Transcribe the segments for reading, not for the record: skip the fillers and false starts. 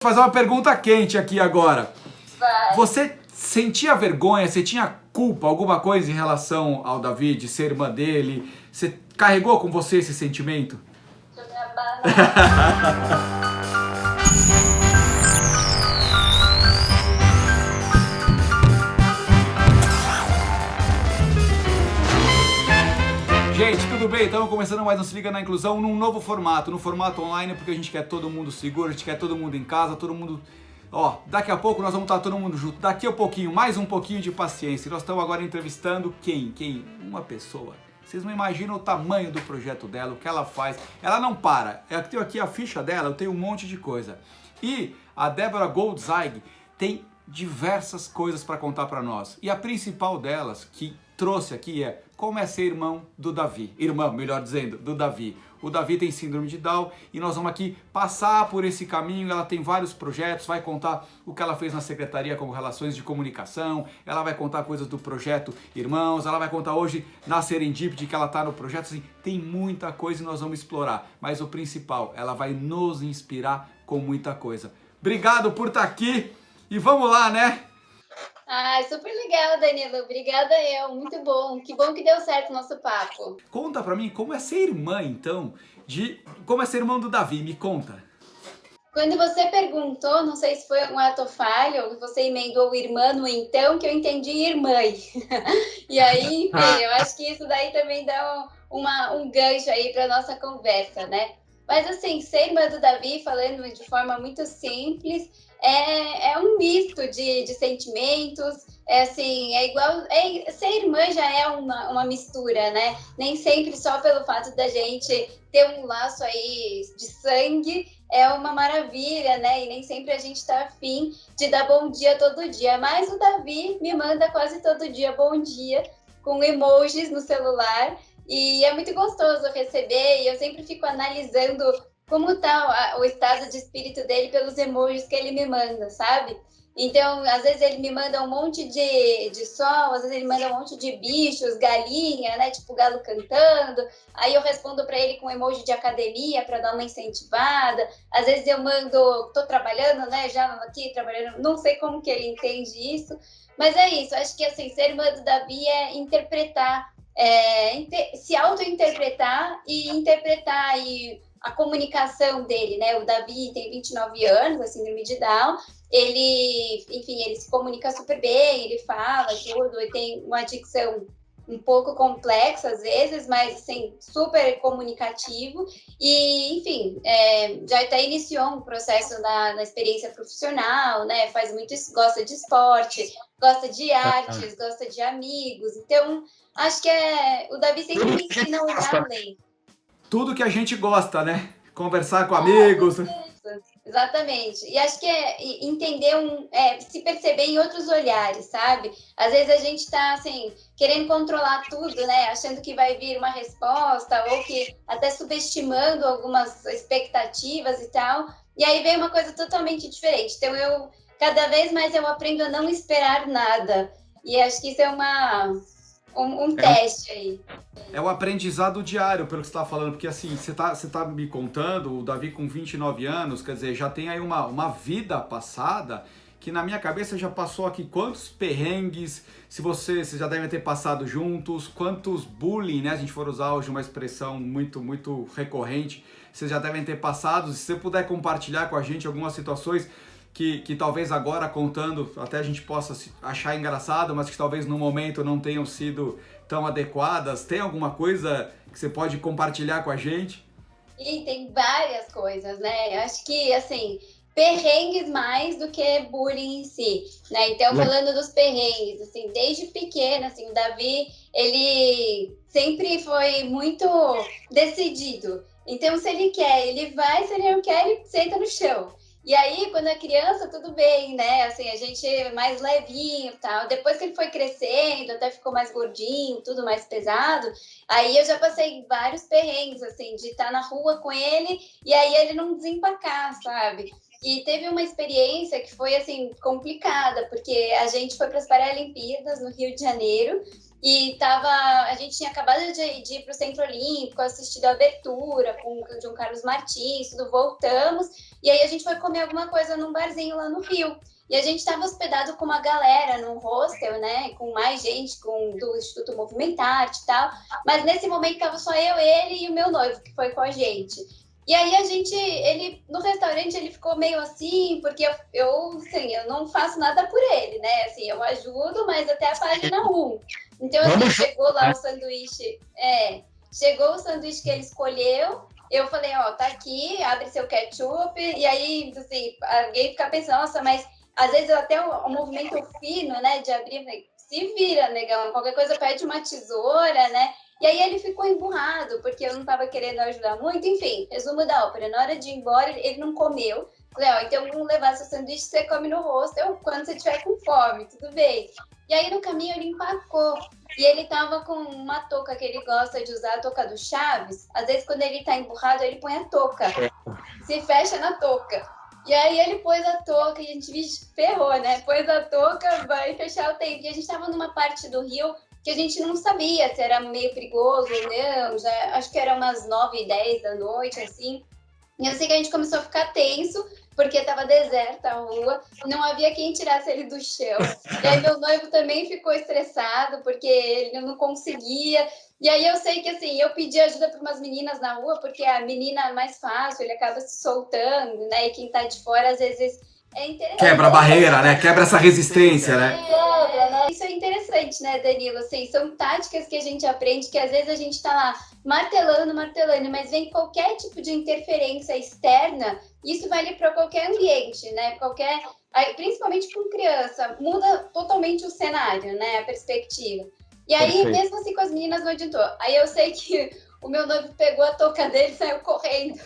Fazer uma pergunta quente aqui agora. Vai. Você sentia vergonha, você tinha culpa, alguma coisa em relação ao Davi, de ser irmã dele? Você carregou com você esse sentimento? Deixa eu me abarrar. Gente, tudo bem? Estamos começando mais um Se Liga na Inclusão num novo formato, no formato online, porque a gente quer todo mundo seguro, a gente quer todo mundo em casa, todo mundo... Ó, daqui a pouco nós vamos estar todo mundo junto, daqui a pouquinho, mais um pouquinho de paciência. Nós estamos agora entrevistando quem? Uma pessoa. Vocês não imaginam o tamanho do projeto dela, o que ela faz. Ela não para. Eu tenho aqui a ficha dela, eu tenho um monte de coisa. E a Débora Goldzeig tem diversas coisas para contar para nós. E a principal delas, que trouxe aqui, é como é ser irmão do Davi. Irmã, melhor dizendo, do Davi. O Davi tem síndrome de Down e nós vamos aqui passar por esse caminho. Ela tem vários projetos, vai contar o que ela fez na secretaria como relações de comunicação, ela vai contar coisas do projeto Irmãos, ela vai contar hoje na Serendipity que ela está no projeto. Assim, tem muita coisa e nós vamos explorar, mas o principal, ela vai nos inspirar com muita coisa. Obrigado por estar aqui e vamos lá, né? Ai, super legal, Danilo. Obrigada eu. Muito bom. Que bom que deu certo o nosso papo. Conta pra mim como é ser irmã, então, como é ser irmão do Davi, me conta. Quando você perguntou, não sei se foi um ato falho, ou você emendou o irmã no então, que eu entendi irmã. E aí, enfim, eu acho que isso daí também dá um gancho aí para nossa conversa, né? Mas assim, ser irmã do Davi, falando de forma muito simples, é um misto de sentimentos, assim, é igual, ser irmã já é uma mistura, né? Nem sempre só pelo fato da gente ter um laço aí de sangue é uma maravilha, né? E nem sempre a gente está afim de dar bom dia todo dia, mas o Davi me manda quase todo dia bom dia, com emojis no celular, e é muito gostoso receber, e eu sempre fico analisando como tá o estado de espírito dele pelos emojis que ele me manda, sabe? Então, às vezes ele me manda um monte de sol, às vezes ele manda um monte de bichos, galinha, né? Tipo galo cantando. Aí eu respondo para ele com emoji de academia para dar uma incentivada. Às vezes eu mando, tô trabalhando, né? Já aqui trabalhando, não sei como que ele entende isso. Mas é isso, acho que assim, ser irmã do Davi é interpretar, se auto-interpretar e interpretar aí a comunicação dele, né? O Davi tem 29 anos, a síndrome de Down. Ele, enfim, ele se comunica super bem, ele fala tudo, ele tem uma dicção um pouco complexa às vezes, mas assim, super comunicativo e, enfim, já até iniciou um processo na experiência profissional, né? Faz muito isso, gosta de esporte, gosta de artes, gosta de amigos, então acho que o Davi sempre me ensina a olhar além. Tudo que a gente gosta, né? Conversar com amigos. Exatamente. E acho que entender, se perceber em outros olhares, sabe? Às vezes a gente está, assim, querendo controlar tudo, né? Achando que vai vir uma resposta ou que até subestimando algumas expectativas e tal. E aí vem uma coisa totalmente diferente. Então, cada vez mais eu aprendo a não esperar nada. E acho que isso é um teste aí. É o aprendizado diário, pelo que você está falando, porque assim, você tá me contando, o Davi com 29 anos, quer dizer, já tem aí uma vida passada, que na minha cabeça já passou aqui quantos perrengues, se vocês já devem ter passado juntos, quantos bullying, né, a gente for usar hoje uma expressão muito, muito recorrente, vocês já devem ter passado, se você puder compartilhar com a gente algumas situações que talvez agora contando até a gente possa achar engraçado, mas que talvez no momento não tenham sido tão adequadas. Tem alguma coisa que você pode compartilhar com a gente? E tem várias coisas, né? Eu acho que, assim, perrengues mais do que bullying em si, né? Então, falando dos perrengues, assim, desde pequeno, assim, o Davi, ele sempre foi muito decidido. Então, se ele quer, ele vai, se ele não quer, ele senta no chão. E aí, quando é criança, tudo bem, né? Assim, a gente é mais levinho e tal. Depois que ele foi crescendo, até ficou mais gordinho, tudo mais pesado, aí eu já passei vários perrengues, assim, de estar na rua com ele e aí ele não desempacar, sabe? E teve uma experiência que foi, assim, complicada, porque a gente foi para as Paralimpíadas no Rio de Janeiro E a gente tinha acabado de ir para o Centro Olímpico, assistido a abertura com o João Carlos Martins, tudo, voltamos, e aí a gente foi comer alguma coisa num barzinho lá no Rio. E a gente estava hospedado com uma galera num hostel, né? Com mais gente, do Instituto Movimentarte e tal. Mas nesse momento estava só eu, ele e o meu noivo, que foi com a gente. E aí no restaurante ele ficou meio assim, porque assim, eu não faço nada por ele, né? Assim, eu ajudo, mas até a página 1. Então, assim, chegou lá o sanduíche, chegou o sanduíche que ele escolheu, eu falei, ó, tá aqui, abre seu ketchup, e aí, assim, alguém fica pensando, nossa, mas às vezes até o movimento fino, né, de abrir, se vira, negão, qualquer coisa pede uma tesoura, né? E aí ele ficou emburrado, porque eu não estava querendo ajudar muito. Enfim, resumo da ópera. Na hora de ir embora, ele não comeu. Falei, ó, então vamos levar seu sanduíche, você come no hostel quando você estiver com fome, tudo bem. E aí no caminho ele empacou. E ele tava com uma touca que ele gosta de usar, a touca do Chaves. Às vezes quando ele tá emburrado, ele põe a touca. Se fecha na touca. E aí ele pôs a touca e a gente ferrou, né? Pôs a touca, vai fechar o tempo. E a gente tava numa parte do Rio que a gente não sabia se era meio perigoso ou não, acho que era umas 9h10 da noite, assim. E eu sei que a gente começou a ficar tenso, porque estava deserta a rua, não havia quem tirasse ele do chão. E aí meu noivo também ficou estressado, porque ele não conseguia. E aí eu sei que, assim, eu pedi ajuda para umas meninas na rua, porque a menina é mais fácil, ele acaba se soltando, né? E quem está de fora, às vezes, é interessante. Quebra a barreira, né? Quebra essa resistência, né? Isso é interessante, né, Danilo? Assim, são táticas que a gente aprende, que às vezes a gente tá lá martelando, mas vem qualquer tipo de interferência externa, isso vale para qualquer ambiente, né? Principalmente com criança, muda totalmente o cenário, né? A perspectiva. E aí, Perfeito. Mesmo assim, com as meninas não adiantou. Aí eu sei que o meu noivo pegou a touca dele e saiu correndo.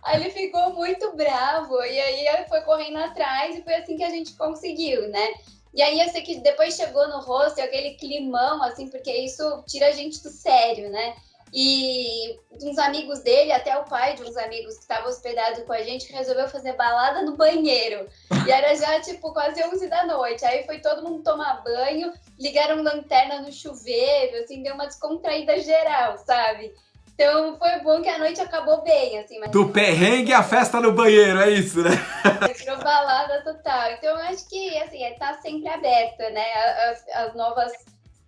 Aí ele ficou muito bravo, e aí ele foi correndo atrás, e foi assim que a gente conseguiu, né? E aí eu sei que depois chegou no rosto aquele climão, assim, porque isso tira a gente do sério, né? E uns amigos dele, até o pai de uns amigos que estava hospedado com a gente, resolveu fazer balada no banheiro. E era já, tipo, quase 11 da noite. Aí foi todo mundo tomar banho, ligaram lanterna no chuveiro, assim, deu uma descontraída geral, sabe? Então foi bom que a noite acabou bem, assim. Mas... Do perrengue à festa no banheiro, é isso, né? Virou balada total. Então eu acho que, assim, tá sempre aberta, né? As novas...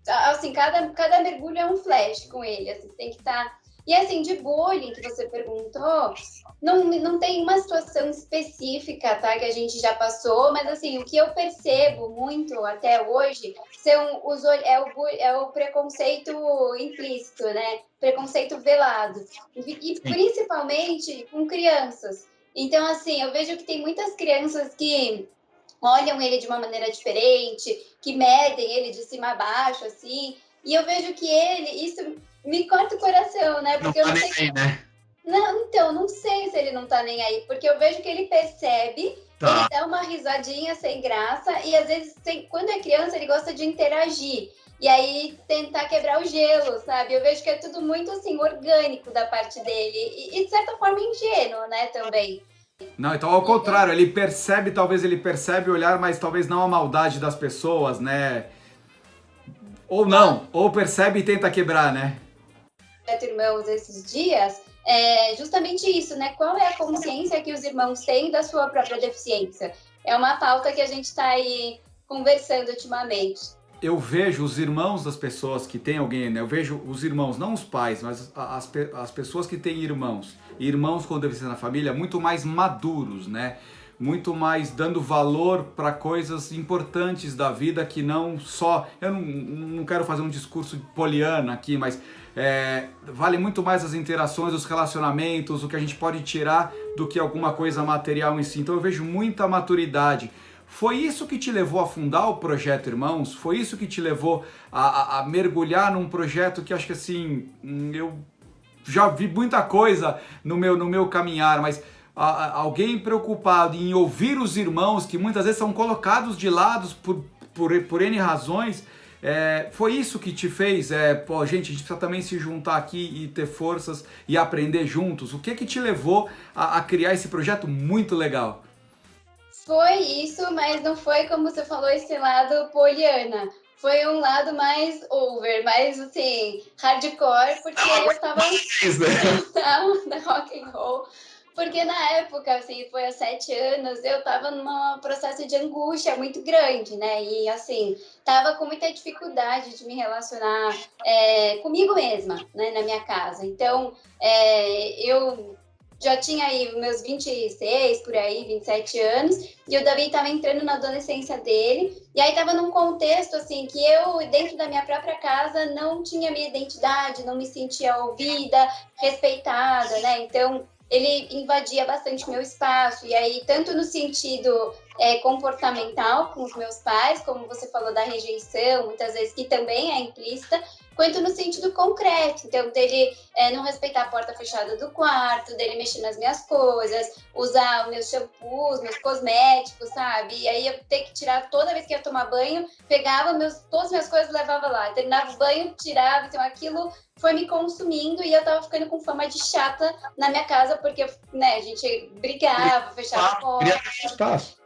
Assim, cada mergulho é um flash com ele, assim, tem que estar... E, assim, de bullying, que você perguntou, não tem uma situação específica, tá, que a gente já passou, mas, assim, o que eu percebo muito até hoje é o preconceito implícito, né? Preconceito velado. E principalmente com crianças. Então, assim, eu vejo que tem muitas crianças que olham ele de uma maneira diferente, que medem ele de cima a baixo, assim, e eu vejo que isso me corta o coração, né? Porque eu não sei... né? Não, então, não sei se ele não tá nem aí, porque eu vejo que ele percebe, ele dá uma risadinha sem graça, e às vezes, quando é criança, ele gosta de interagir, e aí tentar quebrar o gelo, sabe? Eu vejo que é tudo muito, assim, orgânico da parte dele, e de certa forma ingênuo, né, também. Não, então ao contrário, talvez ele percebe o olhar, mas talvez não a maldade das pessoas, né? Ou não, ou percebe e tenta quebrar, né? Irmãos, esses dias, é justamente isso, né? Qual é a consciência que os irmãos têm da sua própria deficiência? É uma pauta que a gente está aí conversando ultimamente. Eu vejo os irmãos das pessoas que têm alguém, né? Eu vejo os irmãos, não os pais, mas as pessoas que têm irmãos com deficiência na família, muito mais maduros, né? Muito mais dando valor para coisas importantes da vida que não só... Eu não quero fazer um discurso poliana aqui, mas vale muito mais as interações, os relacionamentos, o que a gente pode tirar do que alguma coisa material em si. Então eu vejo muita maturidade. Foi isso que te levou a fundar o Projeto Irmãos? Foi isso que te levou a mergulhar num projeto que acho que assim, eu já vi muita coisa no meu caminhar, mas alguém preocupado em ouvir os irmãos que muitas vezes são colocados de lado por N razões, foi isso que te fez, gente, a gente precisa também se juntar aqui e ter forças e aprender juntos. O que te levou a criar esse projeto muito legal? Foi isso, mas não foi como você falou, esse lado poliana. foi um lado mais over, mais assim, hardcore, porque eu tava da rock and roll. Porque na época, assim, foi há 7 anos, eu tava num processo de angústia muito grande, né? E assim, tava com muita dificuldade de me relacionar comigo mesma, né, na minha casa. Então, eu já tinha aí meus 26, por aí, 27 anos, e o Davi estava entrando na adolescência dele, e aí estava num contexto, assim, que eu, dentro da minha própria casa, não tinha minha identidade, não me sentia ouvida, respeitada, né? Então, ele invadia bastante meu espaço, e aí, tanto no sentido comportamental com os meus pais, como você falou da rejeição, muitas vezes, que também é implícita, quanto no sentido concreto, então dele não respeitar a porta fechada do quarto, dele mexer nas minhas coisas, usar os meus shampoos, meus cosméticos, sabe? E aí eu ter que tirar toda vez que ia tomar banho, pegava todas as minhas coisas e levava lá, terminava o banho, tirava, então aquilo foi me consumindo e eu tava ficando com fama de chata na minha casa, porque, né, a gente brigava, fechava a porta.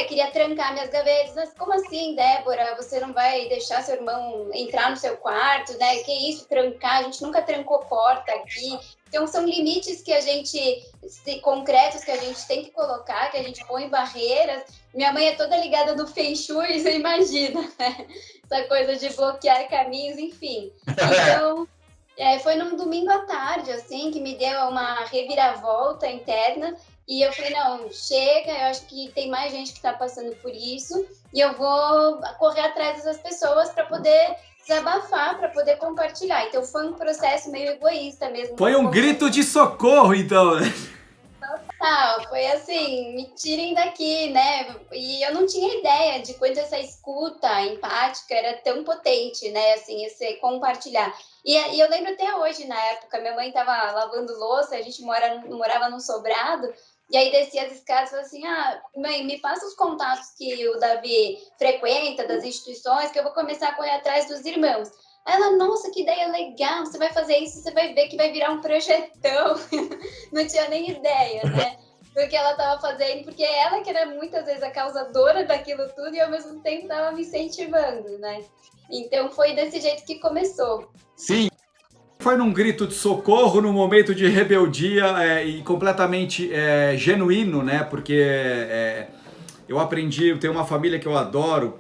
Queria trancar minhas gavetas. Mas como assim, Débora? Você não vai deixar seu irmão entrar no seu quarto, né? Que isso, trancar? A gente nunca trancou porta aqui. Então, são limites que a gente, concretos, que a gente tem que colocar, que a gente põe barreiras. Minha mãe é toda ligada no Feng Shui, você imagina, né? Essa coisa de bloquear caminhos, enfim. Então, foi num domingo à tarde, assim, que me deu uma reviravolta interna. E eu falei, não, chega, eu acho que tem mais gente que está passando por isso e eu vou correr atrás dessas pessoas para poder desabafar, para poder compartilhar. Então foi um processo meio egoísta mesmo. Foi um grito de socorro, então, né? Total, foi assim, me tirem daqui, né? E eu não tinha ideia de quanto essa escuta empática era tão potente, né? Assim, esse compartilhar. E eu lembro até hoje, na época, minha mãe estava lavando louça, a gente morava num sobrado, e aí descia as escadas e falava assim, mãe, me passa os contatos que o Davi frequenta, das instituições, que eu vou começar a correr atrás dos irmãos. Aí ela, nossa, que ideia legal, você vai fazer isso, você vai ver que vai virar um projetão. Não tinha nem ideia, né? Do que ela estava fazendo, porque ela que era muitas vezes a causadora daquilo tudo e ao mesmo tempo estava me incentivando, né? Então foi desse jeito que começou. Sim. Foi num grito de socorro, num momento de rebeldia e completamente genuíno, né? Porque eu aprendi, eu tenho uma família que eu adoro,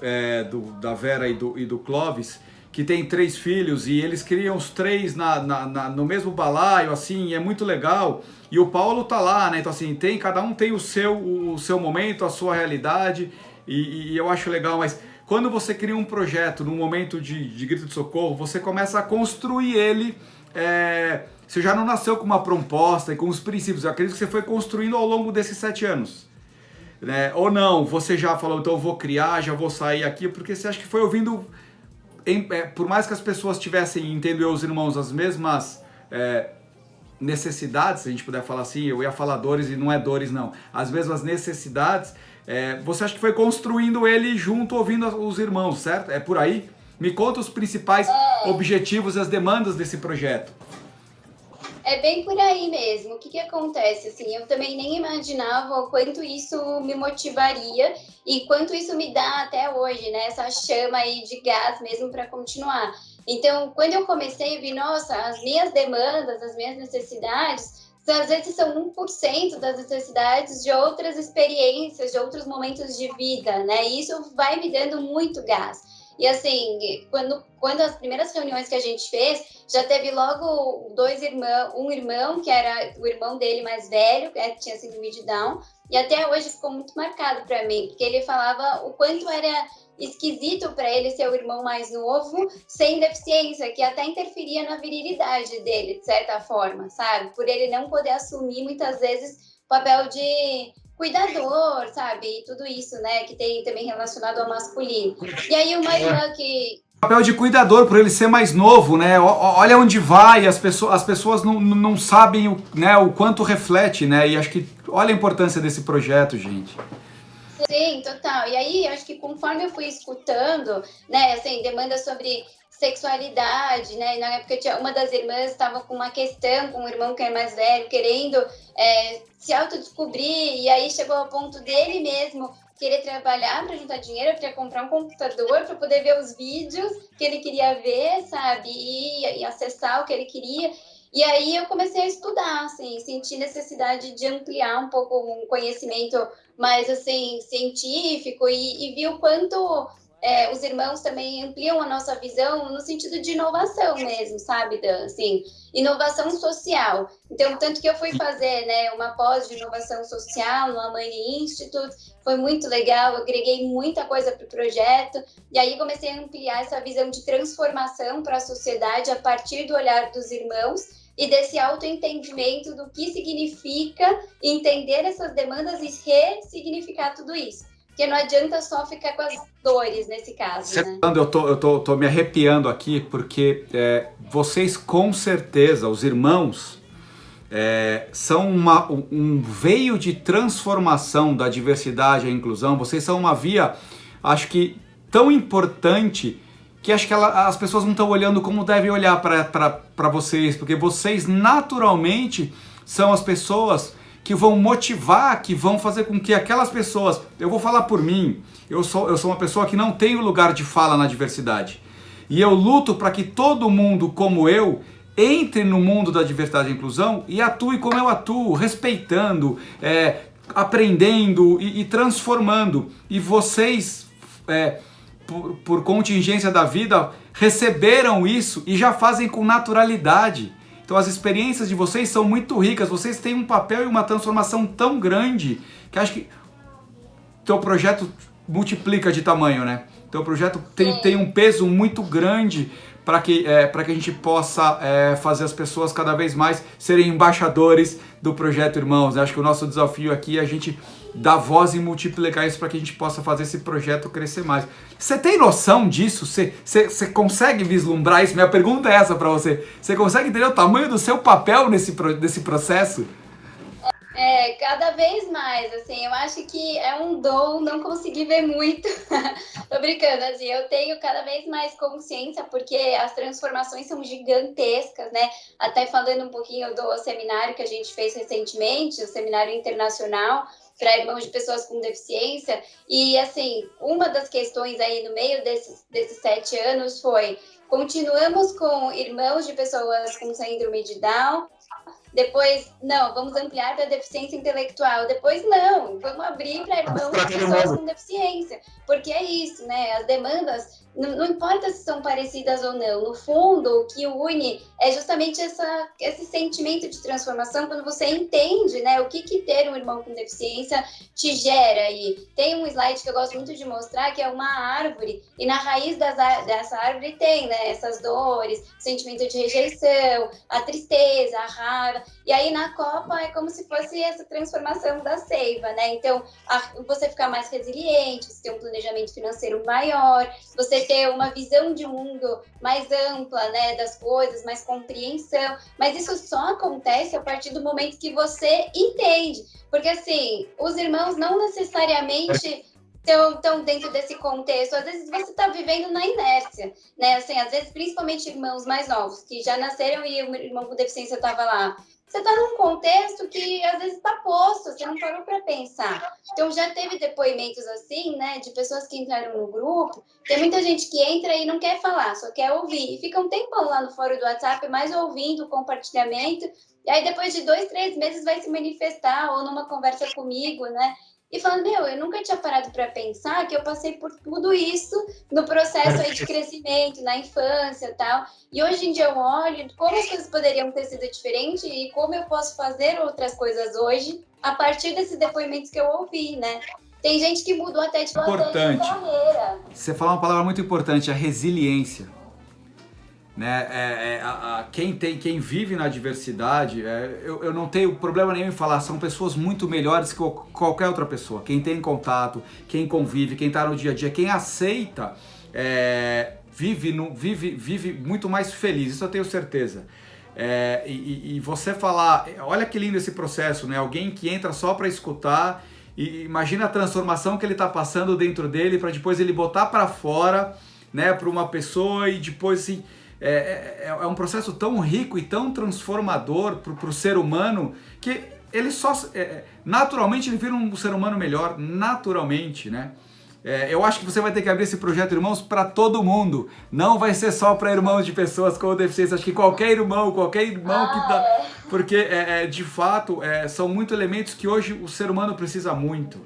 da Vera e do Clóvis, que tem 3 filhos e eles criam os 3 no mesmo balaio, assim, é muito legal. E o Paulo tá lá, né? Então, assim, cada um tem o seu momento, a sua realidade, e eu acho legal, mas quando você cria um projeto num momento de grito de socorro, você começa a construir ele. Você já não nasceu com uma proposta e com os princípios, eu acredito que você foi construindo ao longo desses 7 anos. Né? Ou não, você já falou, então eu vou criar, já vou sair aqui, porque você acha que foi ouvindo. Por mais que as pessoas tivessem, entendo eu, os irmãos, as mesmas necessidades, se a gente puder falar assim, eu ia falar dores e não é dores não, as mesmas necessidades, você acha que foi construindo ele junto, ouvindo os irmãos, certo? É por aí? Me conta os principais objetivos e as demandas desse projeto. É bem por aí mesmo. O que acontece? Assim, eu também nem imaginava o quanto isso me motivaria e quanto isso me dá até hoje, né? Essa chama aí de gás mesmo para continuar. Então, quando eu comecei, eu vi, nossa, as minhas demandas, as minhas necessidades, às vezes são 1% das necessidades de outras experiências, de outros momentos de vida, né? E isso vai me dando muito gás. E assim, quando as primeiras reuniões que a gente fez, já teve logo um irmão, que era o irmão dele mais velho, que tinha síndrome de Down, e até hoje ficou muito marcado para mim, porque ele falava o quanto era esquisito para ele ser o irmão mais novo, sem deficiência, que até interferia na virilidade dele, de certa forma, sabe? Por ele não poder assumir, muitas vezes, o papel de cuidador, sabe? E tudo isso, né? Que tem também relacionado ao masculino. E aí uma irmã que... O papel de cuidador, por ele ser mais novo, né? Olha onde vai, as pessoas não sabem o quanto reflete, né? E acho que olha a importância desse projeto, gente. Sim, total. E aí, eu acho que conforme eu fui escutando, né, assim, demandas sobre sexualidade, né, e na época uma das irmãs estava com uma questão com o irmão que é mais velho, querendo se autodescobrir, e aí chegou ao ponto dele mesmo querer trabalhar para juntar dinheiro, eu queria comprar um computador para poder ver os vídeos que ele queria ver, sabe? E acessar o que ele queria. E aí eu comecei a estudar, assim, senti necessidade de ampliar um pouco um conhecimento mais, assim, científico e vi o quanto os irmãos também ampliam a nossa visão no sentido de inovação mesmo, sabe, Dan? Assim, inovação social. Então, tanto que eu fui fazer, né, uma pós de inovação social no Amani Institute, foi muito legal, eu agreguei muita coisa para o projeto, e aí comecei a ampliar essa visão de transformação para a sociedade a partir do olhar dos irmãos e desse autoentendimento do que significa entender essas demandas e ressignificar tudo isso. Porque não adianta só ficar com as dores nesse caso, né? Eu tô me arrepiando aqui porque vocês com certeza, os irmãos, são um veio de transformação da diversidade e inclusão. Vocês são uma via, acho que tão importante que acho que as pessoas não estão olhando como devem olhar para vocês, porque vocês naturalmente são as pessoas que vão motivar, que vão fazer com que aquelas pessoas... Eu vou falar por mim, eu sou uma pessoa que não tem lugar de fala na diversidade. E eu luto para que todo mundo como eu entre no mundo da diversidade e inclusão e atue como eu atuo, respeitando, aprendendo e transformando. E vocês... por contingência da vida, receberam isso e já fazem com naturalidade. Então as experiências de vocês são muito ricas, vocês têm um papel e uma transformação tão grande que acho que teu projeto multiplica de tamanho, né? Teu projeto tem um peso muito grande para que a gente possa fazer as pessoas cada vez mais serem embaixadores do Projeto Irmãos. Acho que o nosso desafio aqui é a gente dar voz e multiplicar isso para que a gente possa fazer esse projeto crescer mais. Você tem noção disso? Você consegue vislumbrar isso? Minha pergunta é essa para você. Você consegue entender o tamanho do seu papel nesse processo? Cada vez mais, assim, eu acho que é um dom não conseguir ver muito. Tô brincando, assim, eu tenho cada vez mais consciência, porque as transformações são gigantescas, né? Até falando um pouquinho do seminário que a gente fez recentemente, o seminário internacional para irmãos de pessoas com deficiência, e, assim, uma das questões aí no meio desses 7 anos foi: continuamos com irmãos de pessoas com síndrome de Down. Depois, não, vamos ampliar para deficiência intelectual. Depois, não, vamos abrir para irmãos de pessoas com deficiência. Porque é isso, né? As demandas, não importa se são parecidas ou não. No fundo, o que une é justamente esse sentimento de transformação quando você entende, né, o que ter um irmão com deficiência te gera. E tem um slide que eu gosto muito de mostrar, que é uma árvore, e na raiz dessa árvore tem, né, essas dores, sentimento de rejeição, a tristeza, a raiva. E aí na copa é como se fosse essa transformação da seiva, né? Então, você ficar mais resiliente, você ter um planejamento financeiro maior, você ter uma visão de mundo mais ampla, né, das coisas, mais compreensão. Mas isso só acontece a partir do momento que você entende. Porque, assim, os irmãos não necessariamente estão dentro desse contexto. Às vezes você está vivendo na inércia, né? Assim, às vezes, principalmente irmãos mais novos, que já nasceram e o irmão com deficiência estava lá. Você está num contexto que às vezes está posto, você não parou para pensar. Então já teve depoimentos assim, né, de pessoas que entraram no grupo. Tem muita gente que entra e não quer falar, só quer ouvir. E fica um tempão lá no fórum do WhatsApp, mais ouvindo o compartilhamento. E aí depois de 2, 3 meses vai se manifestar ou numa conversa comigo, né? E falando, eu nunca tinha parado para pensar que eu passei por tudo isso no processo aí de crescimento, na infância e tal. E hoje em dia eu olho como as coisas poderiam ter sido diferentes e como eu posso fazer outras coisas hoje a partir desses depoimentos que eu ouvi, né? Tem gente que mudou até de carreira. Você falou uma palavra muito importante, a resiliência. Né? Quem vive na diversidade, eu não tenho problema nenhum em falar, são pessoas muito melhores que qualquer outra pessoa. Quem tem contato, quem convive, quem está no dia a dia, quem aceita, vive muito mais feliz, isso eu tenho certeza. E você falar, olha que lindo esse processo, né? Alguém que entra só para escutar, e imagina a transformação que ele está passando dentro dele para depois ele botar para fora, né, para uma pessoa e depois assim... É um processo tão rico e tão transformador para o ser humano que ele só, naturalmente, ele vira um ser humano melhor, naturalmente, né? Eu acho que você vai ter que abrir esse projeto, irmãos, para todo mundo. Não vai ser só para irmãos de pessoas com deficiência. Acho que qualquer irmão que tá... Porque, de fato, são muitos elementos que hoje o ser humano precisa muito.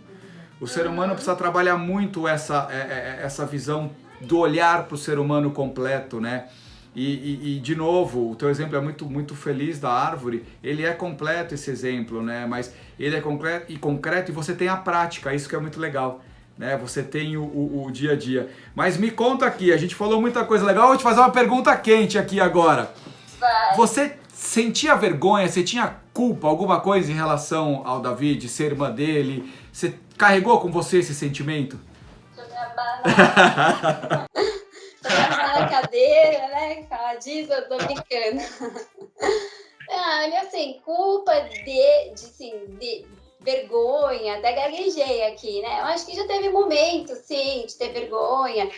O ser humano precisa trabalhar muito essa visão do olhar para o ser humano completo, né? E, de novo, o teu exemplo é muito, muito feliz da árvore. Ele é completo, esse exemplo, né? Mas ele é concreto e você tem a prática, isso que é muito legal. Né? Você tem o dia a dia. Mas me conta aqui, a gente falou muita coisa legal, eu vou te fazer uma pergunta quente aqui agora. Vai. Você sentia vergonha, você tinha culpa, alguma coisa em relação ao Davi, de ser irmã dele? Você carregou com você esse sentimento? Deixa eu me abanar. Na cadeira, né? Fala disso, eu tô brincando. Olha, assim, culpa de vergonha, até gaguejei aqui, né? Eu acho que já teve momento, sim, de ter vergonha,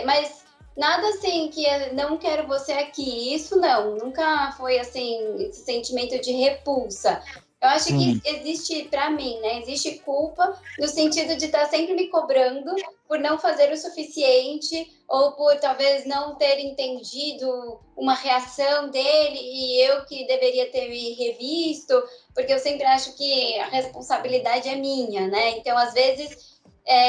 mas nada assim que não quero você aqui, isso não, nunca foi assim, esse sentimento de repulsa. Eu acho que existe, para mim, né? Existe culpa no sentido de estar sempre me cobrando por não fazer o suficiente ou por talvez não ter entendido uma reação dele e eu que deveria ter me revisto, porque eu sempre acho que a responsabilidade é minha, né? Então, às vezes,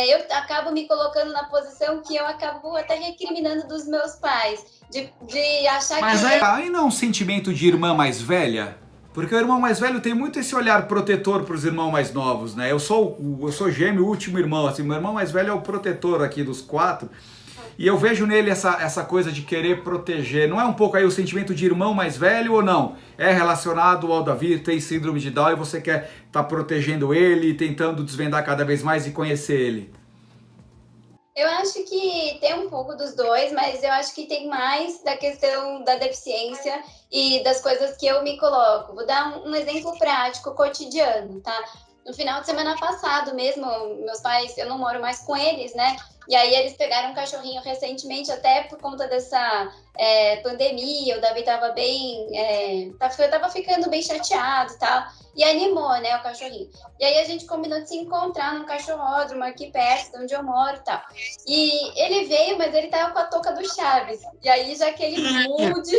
eu acabo me colocando na posição que eu acabo até recriminando dos meus pais, de achar Mas que... aí não é um sentimento de irmã mais velha? Porque o irmão mais velho tem muito esse olhar protetor para os irmãos mais novos, né? Eu sou gêmeo, o último irmão, assim, meu irmão mais velho é o protetor aqui dos 4, e eu vejo nele essa coisa de querer proteger. Não é um pouco aí o sentimento de irmão mais velho ou não? É relacionado ao Davi, tem síndrome de Down e você quer estar protegendo ele, tentando desvendar cada vez mais e conhecer ele? Eu acho que tem um pouco dos dois, mas eu acho que tem mais da questão da deficiência e das coisas que eu me coloco. Vou dar um exemplo prático, cotidiano, tá? No final de semana passado mesmo, meus pais, eu não moro mais com eles, né? E aí eles pegaram um cachorrinho recentemente, até por conta dessa pandemia, o Davi tava bem... tava ficando bem chateado e tal. E animou, né, o cachorrinho. E aí a gente combinou de se encontrar num cachorródromo aqui perto de onde eu moro e tal. E ele veio, mas ele tava com a touca do Chaves. E aí, já que ele mude...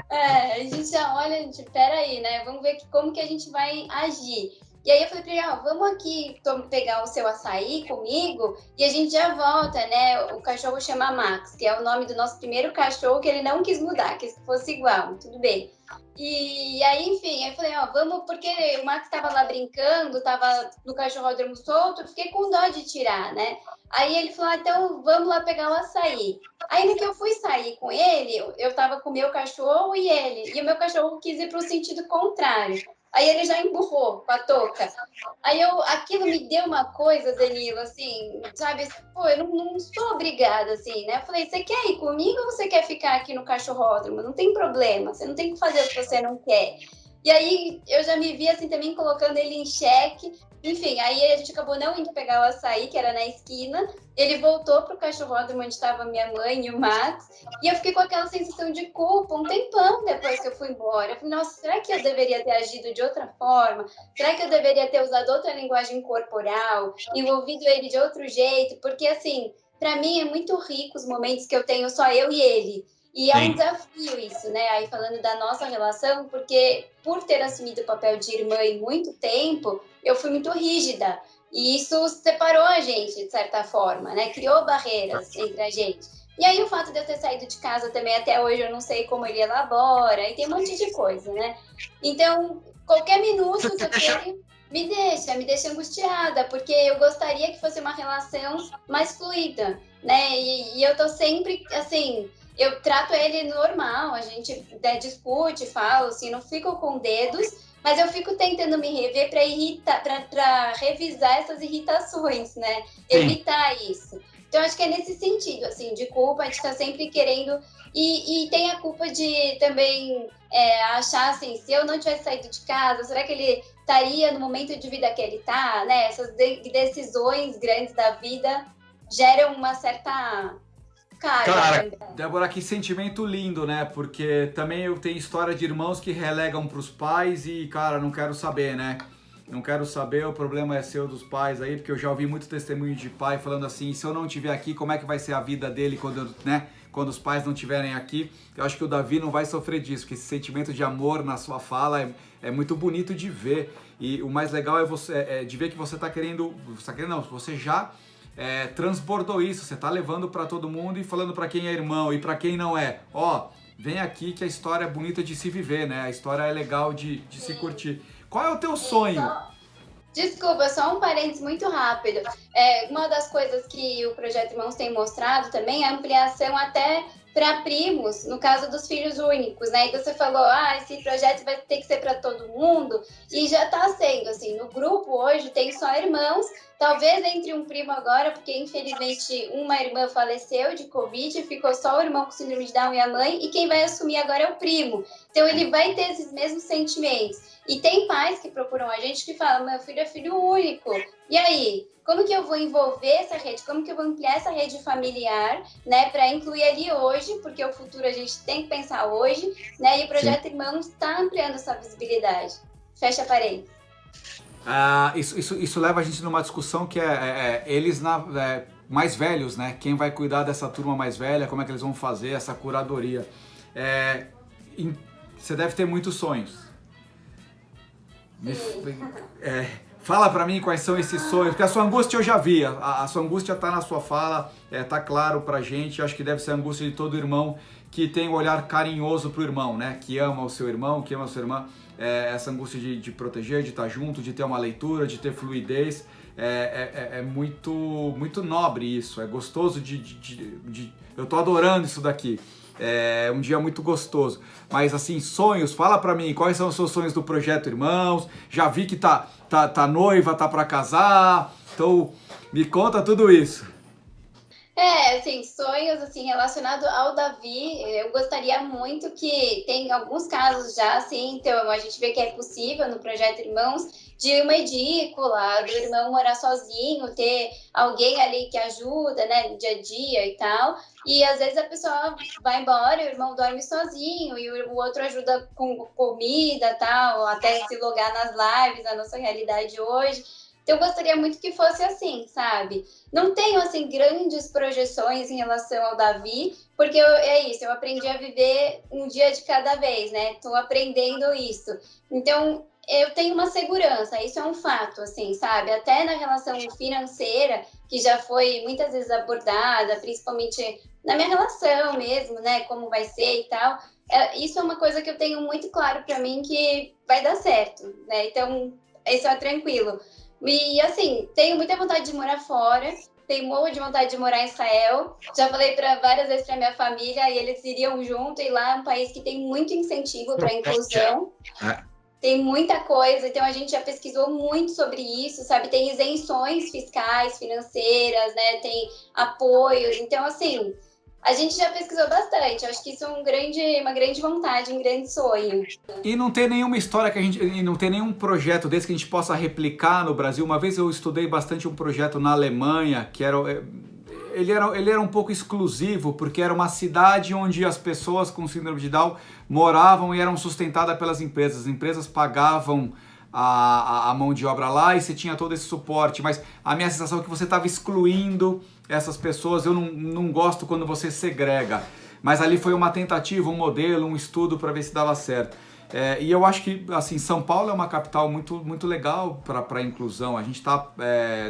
a gente já olha, peraí, né? Vamos ver como que a gente vai agir. E aí eu falei pra ele, vamos aqui pegar o seu açaí comigo e a gente já volta, né? O cachorro chama Max, que é o nome do nosso primeiro cachorro que ele não quis mudar, quis que fosse igual, tudo bem. E aí, enfim, eu falei, vamos, porque o Max tava lá brincando, tava no cachorródromo solto, fiquei com dó de tirar, né? Aí ele falou, então vamos lá pegar o açaí. Aí no que eu fui sair com ele, eu tava com o meu cachorro e ele, e o meu cachorro quis ir para o sentido contrário. Aí ele já emburrou com a touca. Aí aquilo me deu uma coisa, Danilo, assim, sabe? Pô, eu não sou obrigada, assim, né? Eu falei, você quer ir comigo ou você quer ficar aqui no cachorródromo? Não tem problema, você não tem que fazer o que você não quer. E aí eu já me vi, assim, também colocando ele em xeque. Enfim, aí a gente acabou não indo pegar o açaí, que era na esquina. Ele voltou pro cachorródromo onde estava minha mãe e o Max. E eu fiquei com aquela sensação de culpa um tempão depois que eu fui embora. Eu falei, nossa, será que eu deveria ter agido de outra forma? Será que eu deveria ter usado outra linguagem corporal? Envolvido ele de outro jeito? Porque, assim, para mim é muito rico os momentos que eu tenho só eu e ele. E é um desafio isso, né? Aí falando da nossa relação, porque por ter assumido o papel de irmã em muito tempo, eu fui muito rígida. E isso separou a gente, de certa forma, né? Criou barreiras entre a gente. E aí o fato de eu ter saído de casa também até hoje, eu não sei como ele elabora, e tem um monte de coisa, né? Então, qualquer minuto que eu tenho me deixa angustiada, porque eu gostaria que fosse uma relação mais fluida, né? E eu tô sempre, assim... Eu trato ele normal, a gente discute, fala, assim, não fico com dedos, mas eu fico tentando me rever para revisar essas irritações, né? Evitar isso. Então, acho que é nesse sentido, assim, de culpa, a gente está sempre querendo... E tem a culpa de também achar, assim, se eu não tivesse saído de casa, será que ele estaria no momento de vida que ele está, né? Essas decisões grandes da vida geram uma certa... carga. Débora, que sentimento lindo, né? Porque também eu tenho história de irmãos que relegam pros pais e, cara, não quero saber, né? Não quero saber, o problema é seu dos pais aí, porque eu já ouvi muito testemunho de pai falando assim, se eu não estiver aqui, como é que vai ser a vida dele quando, né, quando os pais não estiverem aqui? Eu acho que o Davi não vai sofrer disso, porque esse sentimento de amor na sua fala é muito bonito de ver. E o mais legal é de ver que você está querendo, não, você já transbordou isso, você está levando para todo mundo e falando para quem é irmão e para quem não é. Ó, vem aqui que a história é bonita de se viver, né? A história é legal de se curtir. Qual é o teu sonho? Desculpa, só um parênteses muito rápido. Uma das coisas que o Projeto Irmãos tem mostrado também é a ampliação até para primos, no caso dos filhos únicos, né? E você falou, esse projeto vai ter que ser para todo mundo, e já está sendo, assim, no grupo hoje tem só irmãos, talvez entre um primo agora, porque infelizmente uma irmã faleceu de Covid, ficou só o irmão com síndrome de Down e a mãe, e quem vai assumir agora é o primo. Então ele vai ter esses mesmos sentimentos. E tem pais que procuram a gente que falam, meu filho é filho único. E aí, como que eu vou envolver essa rede? Como que eu vou ampliar essa rede familiar, né, para incluir ali hoje, porque o futuro a gente tem que pensar hoje, né? E o Projeto Irmãos está ampliando essa visibilidade. Fecha parênteses. Isso leva a gente numa discussão que eles mais velhos, né? Quem vai cuidar dessa turma mais velha? Como é que eles vão fazer essa curadoria? Você deve ter muitos sonhos. Fala pra mim quais são esses sonhos, porque a sua angústia eu já vi, a sua angústia tá na sua fala, tá claro pra gente, acho que deve ser a angústia de todo irmão que tem um olhar carinhoso pro irmão, né? Que ama o seu irmão, que ama a sua irmã, essa angústia de proteger, de estar junto, de ter uma leitura, de ter fluidez, muito, muito nobre isso, é gostoso eu tô adorando isso daqui. É um dia muito gostoso. Mas assim, sonhos, fala pra mim, quais são os seus sonhos do Projeto Irmãos? Já vi que tá noiva, tá pra casar. Então, me conta tudo isso. Assim, sonhos assim, relacionados ao Davi, eu gostaria muito que tem alguns casos já, assim, então a gente vê que é possível no Projeto Irmãos, de uma edícula, do irmão morar sozinho, ter alguém ali que ajuda, né, no dia a dia e tal, e às vezes a pessoa vai embora, o irmão dorme sozinho, e o outro ajuda com comida e tal, até se logar nas lives, a nossa realidade hoje. Então, eu gostaria muito que fosse assim, sabe? Não tenho, assim, grandes projeções em relação ao Davi, porque eu aprendi a viver um dia de cada vez, né? Estou aprendendo isso. Então, eu tenho uma segurança, isso é um fato, assim, sabe? Até na relação financeira, que já foi muitas vezes abordada, principalmente na minha relação mesmo, né? Como vai ser e tal. Isso é uma coisa que eu tenho muito claro para mim que vai dar certo, né? Então, isso é tranquilo. E assim, tenho muita vontade de morar fora, tenho muita de vontade de morar em Israel. Já falei para várias vezes para minha família e eles iriam junto, e lá é um país que tem muito incentivo para a inclusão. Tem muita coisa, então a gente já pesquisou muito sobre isso, sabe? Tem isenções fiscais, financeiras, né? Tem apoios, então assim, a gente já pesquisou bastante. Eu acho que isso é uma grande vontade, um grande sonho. E não tem nenhuma história não tem nenhum projeto desse que a gente possa replicar no Brasil. Uma vez eu estudei bastante um projeto na Alemanha, que ele era um pouco exclusivo, porque era uma cidade onde as pessoas com síndrome de Down moravam e eram sustentadas pelas empresas. As empresas pagavam a mão de obra lá e você tinha todo esse suporte, mas a minha sensação é que você estava excluindo essas pessoas. Eu não gosto quando você segrega, mas ali foi uma tentativa, um modelo, um estudo para ver se dava certo. E eu acho que assim, São Paulo é uma capital muito, muito legal para a inclusão. A gente está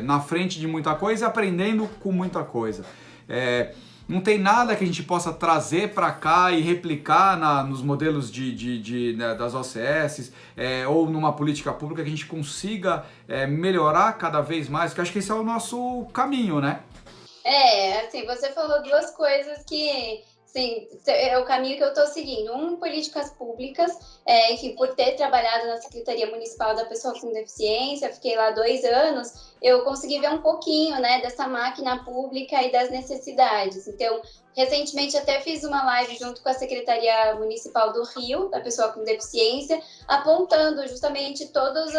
na frente de muita coisa e aprendendo com muita coisa. Não tem nada que a gente possa trazer para cá e replicar nos modelos das OCS ou numa política pública que a gente consiga melhorar cada vez mais, porque acho que esse é o nosso caminho, né? Assim, você falou duas coisas que, sim, é o caminho que eu estou seguindo. Políticas públicas, enfim, por ter trabalhado na Secretaria Municipal da Pessoa com Deficiência, fiquei lá 2 anos, eu consegui ver um pouquinho, né, dessa máquina pública e das necessidades. Então, Recentemente até fiz uma live junto com a Secretaria Municipal do Rio, da pessoa com deficiência, apontando justamente todas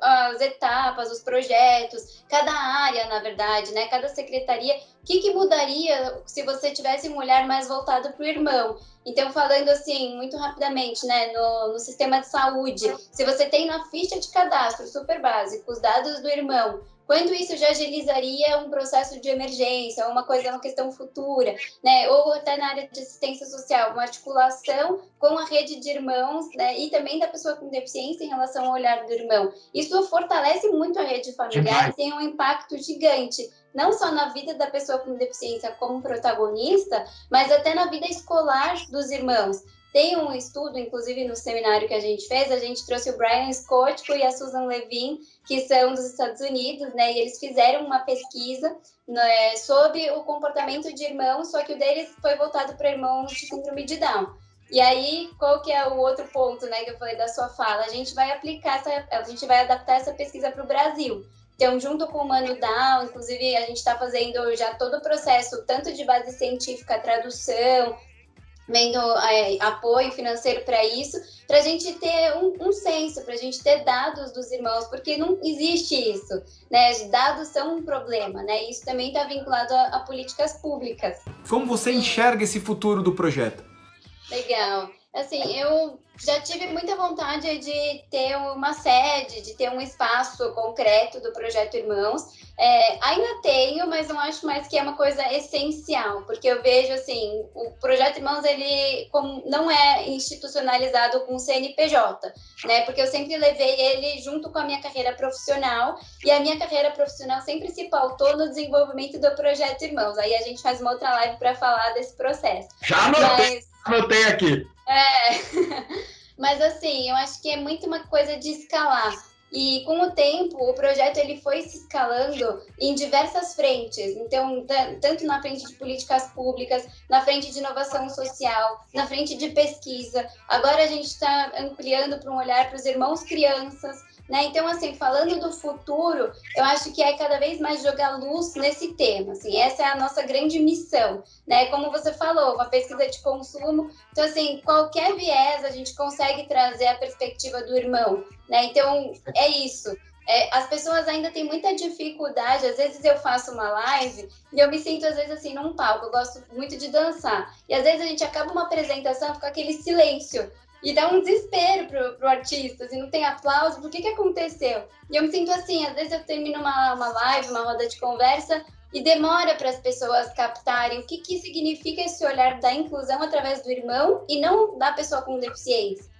as etapas, os projetos, cada área, na verdade, né? Cada secretaria, o que mudaria se você tivesse um olhar mais voltado para o irmão? Então, falando assim, muito rapidamente, né, no sistema de saúde, se você tem na ficha de cadastro super básico os dados do irmão, quando isso já agilizaria um processo de emergência, uma coisa, uma questão futura, né? Ou até na área de assistência social, uma articulação com a rede de irmãos, né? E também da pessoa com deficiência em relação ao olhar do irmão. Isso fortalece muito a rede familiar e tem um impacto gigante, não só na vida da pessoa com deficiência como protagonista, mas até na vida escolar dos irmãos. Tem um estudo, inclusive no seminário que a gente fez, a gente trouxe o Brian Scott e a Susan Levine, que são dos Estados Unidos, né? E eles fizeram uma pesquisa, né, sobre o comportamento de irmãos, só que o deles foi voltado para irmãos de síndrome de Down. E aí, qual que é o outro ponto, né, que eu falei da sua fala? A gente vai adaptar essa pesquisa para o Brasil. Então, junto com o Mano Down, inclusive, a gente está fazendo já todo o processo, tanto de base científica, tradução, vendo apoio financeiro para isso, para a gente ter um censo, para a gente ter dados dos irmãos, porque não existe isso, né? Dados são um problema, né? Isso também está vinculado a políticas públicas. Como você enxerga esse futuro do projeto? Legal. Assim, eu já tive muita vontade de ter uma sede, de ter um espaço concreto do Projeto Irmãos. Ainda tenho, mas não acho mais que é uma coisa essencial, porque eu vejo, assim, o Projeto Irmãos, ele não é institucionalizado com o CNPJ, né? Porque eu sempre levei ele junto com a minha carreira profissional, e a minha carreira profissional sempre se pautou no desenvolvimento do Projeto Irmãos. Aí a gente faz uma outra live para falar desse processo. Já anotei aqui. Mas assim, eu acho que é muito uma coisa de escalar. E com o tempo, o projeto ele foi se escalando em diversas frentes. Então, tanto na frente de políticas públicas, na frente de inovação social, na frente de pesquisa. Agora a gente está ampliando para um olhar para os irmãos crianças, né? Então, assim, falando do futuro, eu acho que é cada vez mais jogar luz nesse tema. Assim, essa é a nossa grande missão, né? Como você falou, uma pesquisa de consumo. Então, assim, qualquer viés a gente consegue trazer a perspectiva do irmão, né? Então, é isso. As pessoas ainda têm muita dificuldade. Às vezes eu faço uma live e eu me sinto, às vezes, assim, num palco. Eu gosto muito de dançar. E, às vezes, a gente acaba uma apresentação com aquele silêncio. E dá um desespero pro artista, assim, não tem aplauso, por que aconteceu? E eu me sinto assim, às vezes eu termino uma live, uma roda de conversa, e demora para as pessoas captarem o que significa esse olhar da inclusão através do irmão e não da pessoa com deficiência.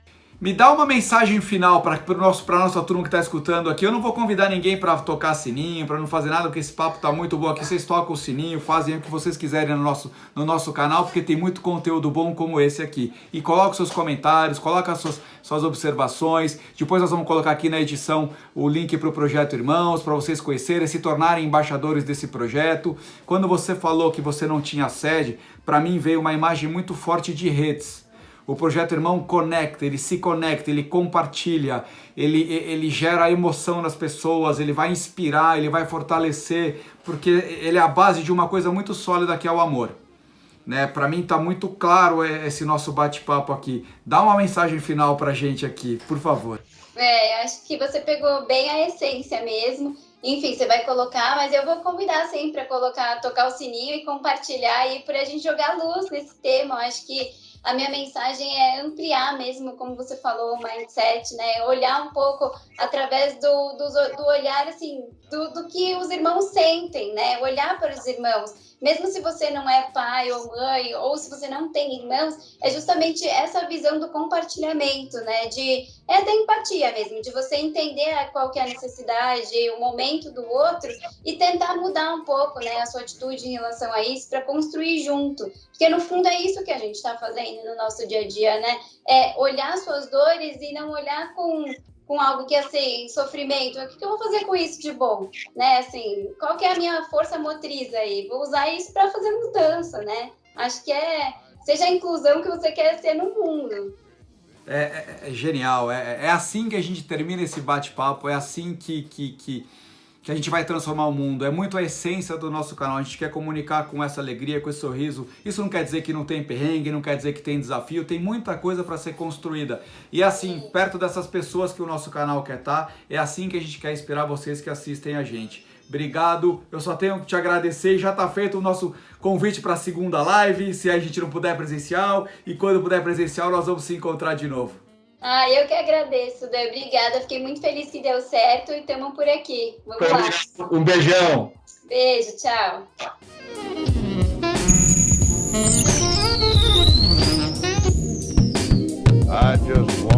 Me dá uma mensagem final para a nossa turma que está escutando aqui. Eu não vou convidar ninguém para tocar sininho, para não fazer nada, porque esse papo tá muito bom aqui. Vocês tocam o sininho, fazem o que vocês quiserem no nosso canal, porque tem muito conteúdo bom como esse aqui. E coloca seus comentários, coloca suas observações. Depois nós vamos colocar aqui na edição o link para o Projeto Irmãos, para vocês conhecerem, se tornarem embaixadores desse projeto. Quando você falou que você não tinha sede, para mim veio uma imagem muito forte de redes. O Projeto Irmão conecta, ele se conecta, ele compartilha, ele gera emoção nas pessoas, ele vai inspirar, ele vai fortalecer, porque ele é a base de uma coisa muito sólida que é o amor. Né? Para mim está muito claro esse nosso bate-papo aqui. Dá uma mensagem final para a gente aqui, por favor. Acho que você pegou bem a essência mesmo. Enfim, você vai colocar, mas eu vou convidar sempre a tocar o sininho e compartilhar aí para a gente jogar luz nesse tema. Eu acho que a minha mensagem é ampliar mesmo, como você falou, o mindset, né? Olhar um pouco através do olhar, assim, do que os irmãos sentem, né? Olhar para os irmãos. Mesmo se você não é pai ou mãe, ou se você não tem irmãos, é justamente essa visão do compartilhamento, né? Da empatia mesmo, de você entender qual que é a necessidade, o momento do outro e tentar mudar um pouco, né, a sua atitude em relação a isso para construir junto. Porque no fundo é isso que a gente está fazendo no nosso dia a dia, né? É olhar suas dores e não olhar com algo que é assim, sofrimento. O que eu vou fazer com isso de bom? Né? Assim, qual que é a minha força motriz aí? Vou usar isso para fazer mudança, né? Acho que seja a inclusão que você quer ser no mundo. É genial, é assim que a gente termina esse bate-papo, é assim que que a gente vai transformar o mundo. É muito a essência do nosso canal. A gente quer comunicar com essa alegria, com esse sorriso. Isso não quer dizer que não tem perrengue, não quer dizer que tem desafio. Tem muita coisa para ser construída. E é assim, perto dessas pessoas que o nosso canal quer estar, é assim que a gente quer inspirar vocês que assistem a gente. Obrigado, eu só tenho que te agradecer. Já está feito o nosso convite para a segunda live, se a gente não puder presencial. E quando puder presencial, nós vamos se encontrar de novo. Eu que agradeço, Dé. Obrigada. Fiquei muito feliz que deu certo e estamos por aqui. Vamos lá. Um beijão. Beijo, tchau. I just